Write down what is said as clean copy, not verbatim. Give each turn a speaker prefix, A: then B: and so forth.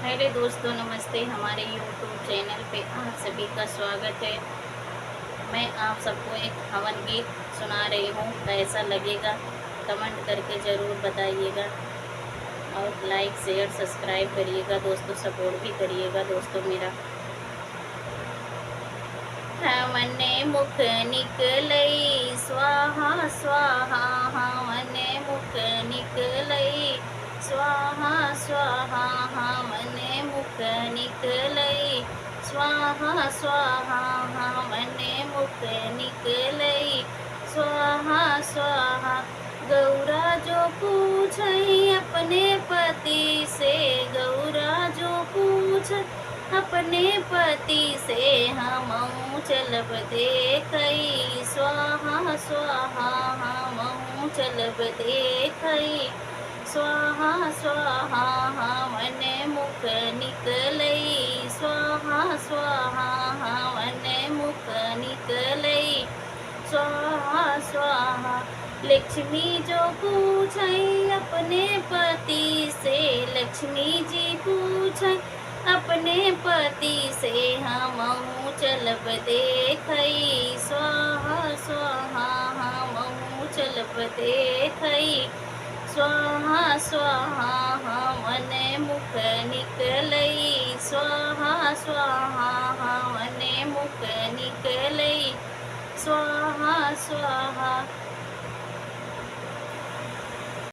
A: मेरे दोस्तों नमस्ते। हमारे यूट्यूब चैनल पे आप सभी का स्वागत है। मैं आप सबको एक हवन गीत सुना रही हूँ। कैसा लगेगा कमेंट करके ज़रूर बताइएगा और लाइक शेयर सब्सक्राइब करिएगा दोस्तों, सपोर्ट भी करिएगा दोस्तों मेरा। हमने मुख निकलई स्वाहा स्वाहा, हमने मुख निकलई स्वाहा स्वाहा, हमने मुख निकलई स्वाहा स्वाहा, हमने मुख निकलई स्वाहा स्वाहा। गौरा जो पूछई अपने पति से, गौरा जो पूछ अपने पति से, हमहु चलब देखई स्वाहा स्वाहा, हमहु चलब देखई स्वाहा स्वाहा, हमने मुख निकलई स्वाहा स्वाहा, हमने मुख निकलई स्वाहा स्वाहा। लक्ष्मी जो पूछई अपने पति से, लक्ष्मी जी पूछई अपने पति से, हमहु चलब देखई स्वाहा स्वाहा, हमहु चलब देखई स्वाहा स्वाहा, हमने मुख निकलई स्वाहा स्वाहा, हमने मुख निकलई स्वाहा स्वाहा।